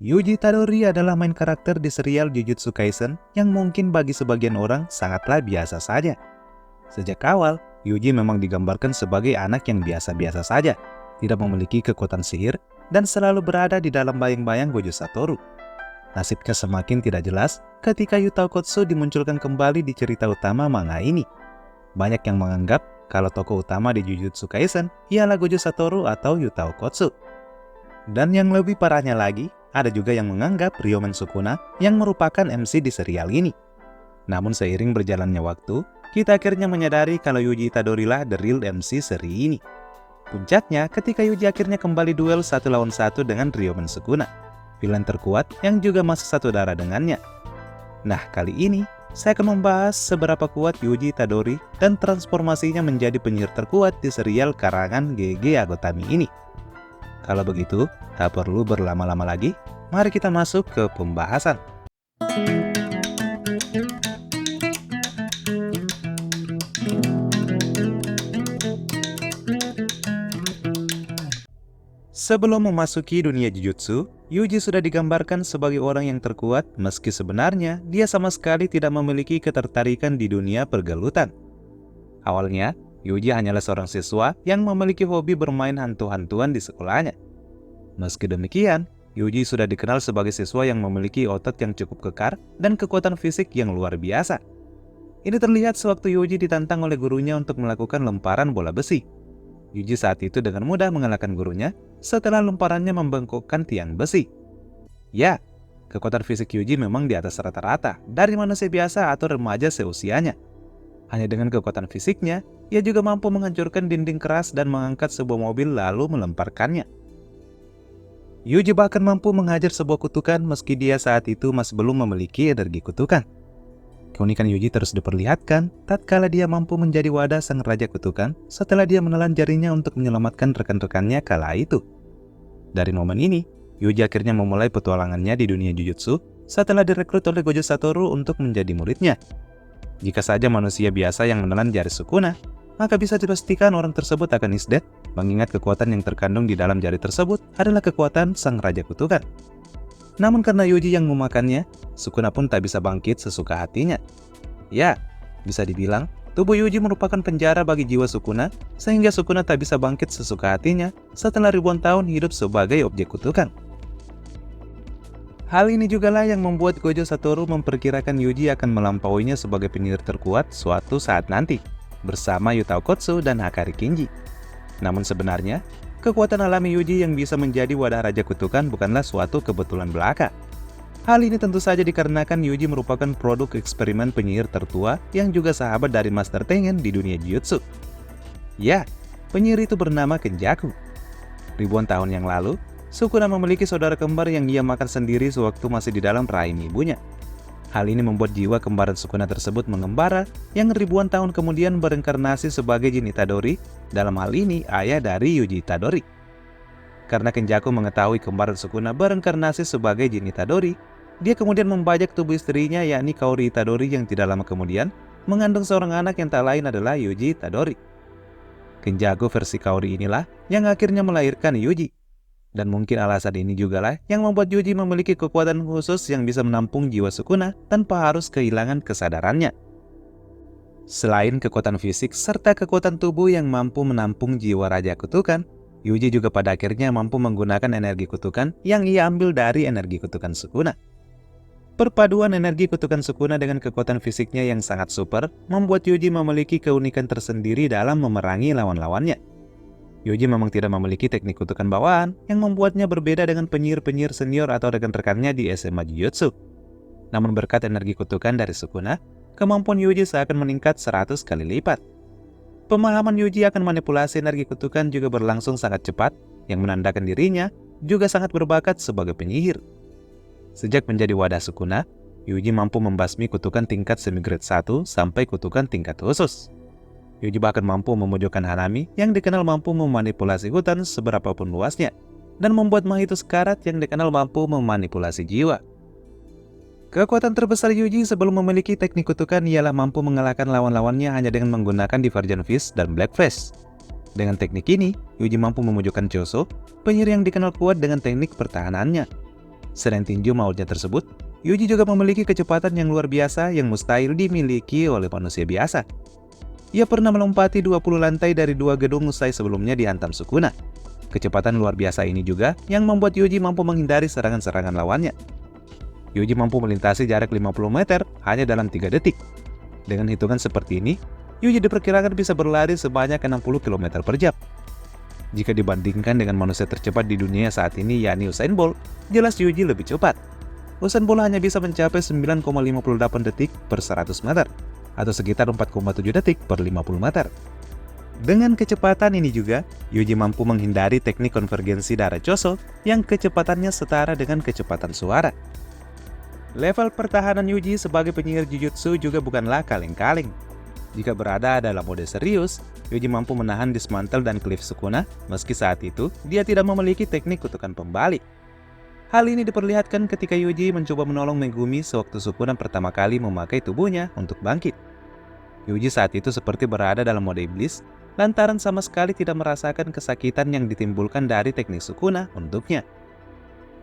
Yuji Tadori adalah main karakter di serial Jujutsu Kaisen yang mungkin bagi sebagian orang sangatlah biasa saja. Sejak awal, Yuji memang digambarkan sebagai anak yang biasa-biasa saja, tidak memiliki kekuatan sihir, dan selalu berada di dalam bayang-bayang Gojo Satoru. Nasibnya semakin tidak jelas ketika Yutao Kotsu dimunculkan kembali di cerita utama manga ini. Banyak yang menganggap kalau tokoh utama di Jujutsu Kaisen ialah Gojo Satoru atau Yutao Kotsu. Dan yang lebih parahnya lagi, ada juga yang menganggap Ryomen Sukuna yang merupakan MC di serial ini. Namun seiring berjalannya waktu, kita akhirnya menyadari kalau Yuji Itadori lah the real MC seri ini. Puncaknya ketika Yuji akhirnya kembali duel 1 lawan 1 dengan Ryomen Sukuna, villain terkuat yang juga masuk satu darah dengannya. Nah, kali ini saya akan membahas seberapa kuat Yuji Itadori dan transformasinya menjadi penyihir terkuat di serial karangan GG Agotami ini. Kalau begitu, tak perlu berlama-lama lagi, mari kita masuk ke pembahasan. Sebelum memasuki dunia Jujutsu, Yuji sudah digambarkan sebagai orang yang terkuat meski sebenarnya dia sama sekali tidak memiliki ketertarikan di dunia pergelutan. Awalnya, Yuji hanyalah seorang siswa yang memiliki hobi bermain hantu-hantuan di sekolahnya. Meski demikian, Yuji sudah dikenal sebagai siswa yang memiliki otot yang cukup kekar dan kekuatan fisik yang luar biasa. Ini terlihat sewaktu Yuji ditantang oleh gurunya untuk melakukan lemparan bola besi. Yuji saat itu dengan mudah mengalahkan gurunya setelah lemparannya membengkokkan tiang besi. Ya, kekuatan fisik Yuji memang di atas rata-rata dari manusia biasa atau remaja seusianya. Hanya dengan kekuatan fisiknya, ia juga mampu menghancurkan dinding keras dan mengangkat sebuah mobil lalu melemparkannya. Yuji bahkan mampu menghajar sebuah kutukan meski dia saat itu masih belum memiliki energi kutukan. Keunikan Yuji terus diperlihatkan tatkala dia mampu menjadi wadah sang raja kutukan setelah dia menelan jarinya untuk menyelamatkan rekan-rekannya kala itu. Dari momen ini, Yuji akhirnya memulai petualangannya di dunia Jujutsu setelah direkrut oleh Gojo Satoru untuk menjadi muridnya. Jika saja manusia biasa yang menelan jari Sukuna, maka bisa dipastikan orang tersebut akan is dead, mengingat kekuatan yang terkandung di dalam jari tersebut adalah kekuatan sang raja kutukan. Namun karena Yuji yang memakannya, Sukuna pun tak bisa bangkit sesuka hatinya. Ya, bisa dibilang, tubuh Yuji merupakan penjara bagi jiwa Sukuna, sehingga Sukuna tak bisa bangkit sesuka hatinya setelah ribuan tahun hidup sebagai objek kutukan. Hal ini juga lah yang membuat Gojo Satoru memperkirakan Yuji akan melampauinya sebagai penyihir terkuat suatu saat nanti, bersama Yutao Kotsu dan Hakari Kinji. Namun sebenarnya, kekuatan alami Yuji yang bisa menjadi wadah raja kutukan bukanlah suatu kebetulan belaka. Hal ini tentu saja dikarenakan Yuji merupakan produk eksperimen penyihir tertua yang juga sahabat dari Master Tengen di dunia Jujutsu. Ya, penyihir itu bernama Kenjaku. Ribuan tahun yang lalu, Sukuna memiliki saudara kembar yang ia makan sendiri sewaktu masih di dalam rahim ibunya. Hal ini membuat jiwa kembaran Sukuna tersebut mengembara yang ribuan tahun kemudian berinkarnasi sebagai Jin Itadori, dalam hal ini ayah dari Yuji Itadori. Karena Kenjaku mengetahui kembaran Sukuna berinkarnasi sebagai Jin Itadori, dia kemudian membajak tubuh istrinya yakni Kaori Itadori yang tidak lama kemudian mengandung seorang anak yang tak lain adalah Yuji Itadori. Kenjaku versi Kaori inilah yang akhirnya melahirkan Yuji. Dan mungkin alasan ini juga lah yang membuat Yuji memiliki kekuatan khusus yang bisa menampung jiwa Sukuna tanpa harus kehilangan kesadarannya. Selain kekuatan fisik serta kekuatan tubuh yang mampu menampung jiwa Raja Kutukan, Yuji juga pada akhirnya mampu menggunakan energi kutukan yang ia ambil dari energi kutukan Sukuna. Perpaduan energi kutukan Sukuna dengan kekuatan fisiknya yang sangat super membuat Yuji memiliki keunikan tersendiri dalam memerangi lawan-lawannya. Yuji memang tidak memiliki teknik kutukan bawaan yang membuatnya berbeda dengan penyihir-penyihir senior atau rekan-rekannya di SMA Jujutsu. Namun berkat energi kutukan dari Sukuna, kemampuan Yuji seakan meningkat 100 kali lipat. Pemahaman Yuji akan manipulasi energi kutukan juga berlangsung sangat cepat, yang menandakan dirinya juga sangat berbakat sebagai penyihir. Sejak menjadi wadah Sukuna, Yuji mampu membasmi kutukan tingkat semi-grade 1 sampai kutukan tingkat khusus. Yuji bahkan mampu memojokkan Hanami yang dikenal mampu memanipulasi hutan seberapapun luasnya, dan membuat Mahitus Karat yang dikenal mampu memanipulasi jiwa. Kekuatan terbesar Yuji sebelum memiliki teknik kutukan ialah mampu mengalahkan lawan-lawannya hanya dengan menggunakan Divergent Fist dan Black Fist. Dengan teknik ini, Yuji mampu memojokkan Choso, penyihir yang dikenal kuat dengan teknik pertahanannya. Selain tinju mautnya tersebut, Yuji juga memiliki kecepatan yang luar biasa yang mustahil dimiliki oleh manusia biasa. Ia pernah melompati 20 lantai dari 2 gedung usai sebelumnya dihantam Sukuna. Kecepatan luar biasa ini juga yang membuat Yuji mampu menghindari serangan-serangan lawannya. Yuji mampu melintasi jarak 50 meter hanya dalam 3 detik. Dengan hitungan seperti ini, Yuji diperkirakan bisa berlari sebanyak 60 km per jam. Jika dibandingkan dengan manusia tercepat di dunia saat ini yakni Usain Bolt, jelas Yuji lebih cepat. Usain Bolt hanya bisa mencapai 9,58 detik per 100 meter, atau sekitar 4,7 detik per 50 meter. Dengan kecepatan ini juga, Yuji mampu menghindari teknik konvergensi darah Choso yang kecepatannya setara dengan kecepatan suara. Level pertahanan Yuji sebagai penyihir Jujutsu juga bukanlah kaleng-kaleng. Jika berada dalam mode serius, Yuji mampu menahan dismantle dan cliff Sukuna, meski saat itu dia tidak memiliki teknik kutukan pembalik. Hal ini diperlihatkan ketika Yuji mencoba menolong Megumi sewaktu Sukuna pertama kali memakai tubuhnya untuk bangkit. Yuji saat itu seperti berada dalam mode iblis, lantaran sama sekali tidak merasakan kesakitan yang ditimbulkan dari teknik Sukuna untuknya.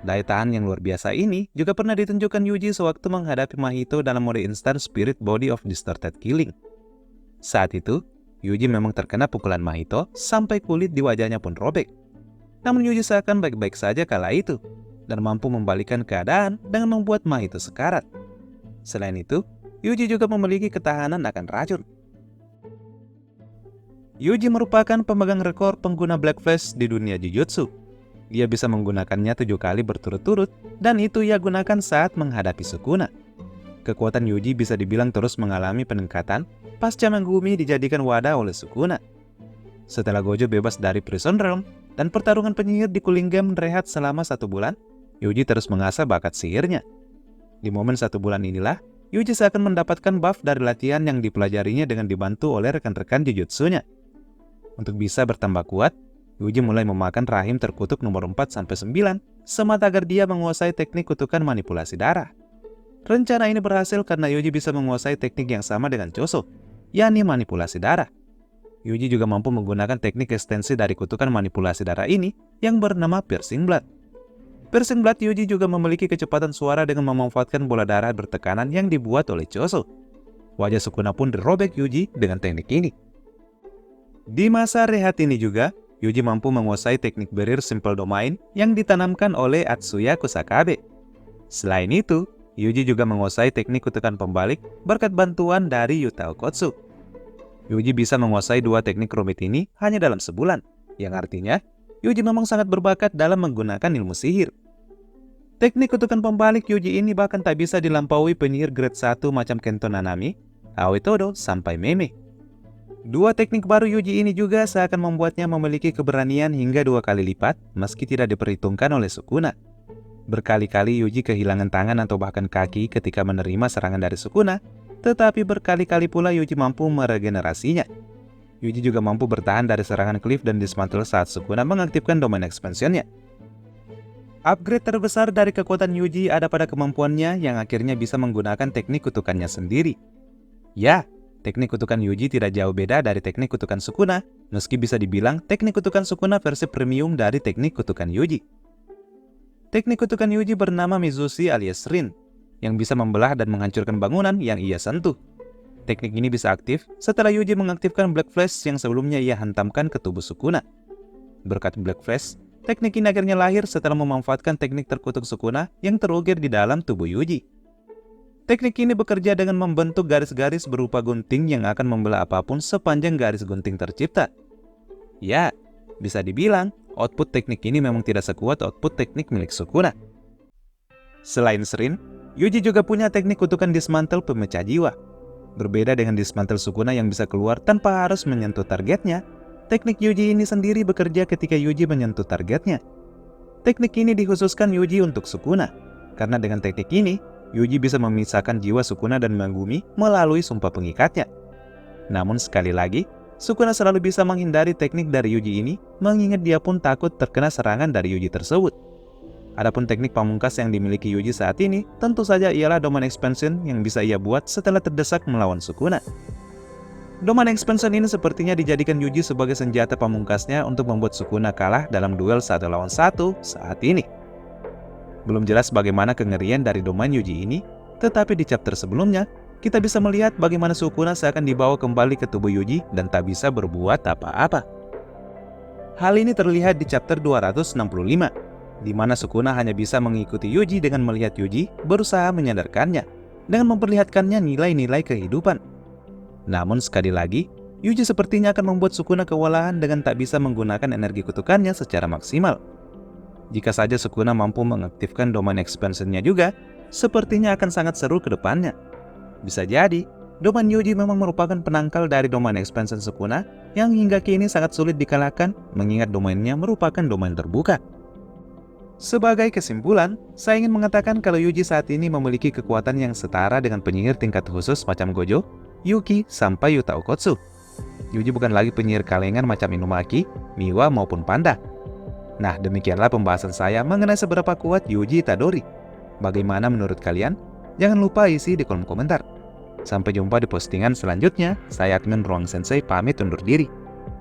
Daya tahan yang luar biasa ini juga pernah ditunjukkan Yuji sewaktu menghadapi Mahito dalam mode instant Spirit Body of Distorted Killing. Saat itu, Yuji memang terkena pukulan Mahito sampai kulit di wajahnya pun robek. Namun Yuji seakan baik-baik saja kala itu, dan mampu membalikkan keadaan dengan membuat Mahito sekarat. Selain itu, Yuji juga memiliki ketahanan akan racun. Yuji merupakan pemegang rekor pengguna Black Flash di dunia Jujutsu. Dia bisa menggunakannya 7 kali berturut-turut, dan itu ia gunakan saat menghadapi Sukuna. Kekuatan Yuji bisa dibilang terus mengalami peningkatan pasca Megumi dijadikan wadah oleh Sukuna. Setelah Gojo bebas dari Prison Realm dan pertarungan penyihir di Cooling Game rehat selama 1 bulan, Yuji terus mengasah bakat sihirnya. Di momen 1 bulan inilah, Yuji seakan mendapatkan buff dari latihan yang dipelajarinya dengan dibantu oleh rekan-rekan Jujutsunya. Untuk bisa bertambah kuat, Yuji mulai memakan rahim terkutuk nomor 4-9 semata agar dia menguasai teknik kutukan manipulasi darah. Rencana ini berhasil karena Yuji bisa menguasai teknik yang sama dengan Choso, yakni manipulasi darah. Yuji juga mampu menggunakan teknik ekstensi dari kutukan manipulasi darah ini yang bernama Piercing Blood. Piercing Blood Yuji juga memiliki kecepatan suara dengan memanfaatkan bola darah bertekanan yang dibuat oleh Choso. Wajah Sukuna pun dirobek Yuji dengan teknik ini. Di masa rehat ini juga, Yuji mampu menguasai teknik barrier Simple Domain yang ditanamkan oleh Atsuya Kusakabe. Selain itu, Yuji juga menguasai teknik kutukan pembalik berkat bantuan dari Yuta Okkotsu. Yuji bisa menguasai 2 teknik rumit ini hanya dalam sebulan, yang artinya Yuji memang sangat berbakat dalam menggunakan ilmu sihir. Teknik kutukan pembalik Yuji ini bahkan tak bisa dilampaui penyihir grade 1 macam Kento Nanami, Aoi Todo, sampai Meme. 2 teknik baru Yuji ini juga seakan membuatnya memiliki keberanian hingga 2 kali lipat meski tidak diperhitungkan oleh Sukuna. Berkali-kali Yuji kehilangan tangan atau bahkan kaki ketika menerima serangan dari Sukuna, tetapi berkali-kali pula Yuji mampu meregenerasinya. Yuji juga mampu bertahan dari serangan cliff dan dismantle saat Sukuna mengaktifkan domain expansion-nya. Upgrade terbesar dari kekuatan Yuji ada pada kemampuannya yang akhirnya bisa menggunakan teknik kutukannya sendiri. Ya, teknik kutukan Yuji tidak jauh beda dari teknik kutukan Sukuna, meski bisa dibilang teknik kutukan Sukuna versi premium dari teknik kutukan Yuji. Teknik kutukan Yuji bernama Mizushi alias Rin, yang bisa membelah dan menghancurkan bangunan yang ia sentuh. Teknik ini bisa aktif setelah Yuji mengaktifkan Black Flash yang sebelumnya ia hantamkan ke tubuh Sukuna. Berkat Black Flash, teknik ini akhirnya lahir setelah memanfaatkan teknik terkutuk Sukuna yang terukir di dalam tubuh Yuji. Teknik ini bekerja dengan membentuk garis-garis berupa gunting yang akan membelah apapun sepanjang garis gunting tercipta. Ya, bisa dibilang output teknik ini memang tidak sekuat output teknik milik Sukuna. Selain Rin, Yuji juga punya teknik kutukan dismantle pemecah jiwa. Berbeda dengan dismantle Sukuna yang bisa keluar tanpa harus menyentuh targetnya, teknik Yuji ini sendiri bekerja ketika Yuji menyentuh targetnya. Teknik ini dikhususkan Yuji untuk Sukuna, karena dengan teknik ini, Yuji bisa memisahkan jiwa Sukuna dan Megumi melalui sumpah pengikatnya. Namun sekali lagi, Sukuna selalu bisa menghindari teknik dari Yuji ini, mengingat dia pun takut terkena serangan dari Yuji tersebut. Adapun teknik pamungkas yang dimiliki Yuji saat ini, tentu saja ialah Domain Expansion yang bisa ia buat setelah terdesak melawan Sukuna. Domain Expansion ini sepertinya dijadikan Yuji sebagai senjata pamungkasnya untuk membuat Sukuna kalah dalam duel 1 lawan 1 saat ini. Belum jelas bagaimana kengerian dari domain Yuji ini, tetapi di chapter sebelumnya, kita bisa melihat bagaimana Sukuna seakan dibawa kembali ke tubuh Yuji dan tak bisa berbuat apa-apa. Hal ini terlihat di chapter 265, di mana Sukuna hanya bisa mengikuti Yuji dengan melihat Yuji berusaha menyadarkannya, dengan memperlihatkannya nilai-nilai kehidupan. Namun sekali lagi, Yuji sepertinya akan membuat Sukuna kewalahan dengan tak bisa menggunakan energi kutukannya secara maksimal. Jika saja Sukuna mampu mengaktifkan domain expansion-nya juga, sepertinya akan sangat seru ke depannya. Bisa jadi, domain Yuji memang merupakan penangkal dari domain expansion Sukuna yang hingga kini sangat sulit dikalahkan mengingat domainnya merupakan domain terbuka. Sebagai kesimpulan, saya ingin mengatakan kalau Yuji saat ini memiliki kekuatan yang setara dengan penyihir tingkat khusus macam Gojo, Yuki, sampai Yuta Okkotsu. Yuji bukan lagi penyihir kalengan macam Inumaki, Miwa maupun Panda. Nah, demikianlah pembahasan saya mengenai seberapa kuat Yuji Itadori. Bagaimana menurut kalian? Jangan lupa isi di kolom komentar. Sampai jumpa di postingan selanjutnya. Saya admin Ruang Sensei pamit undur diri.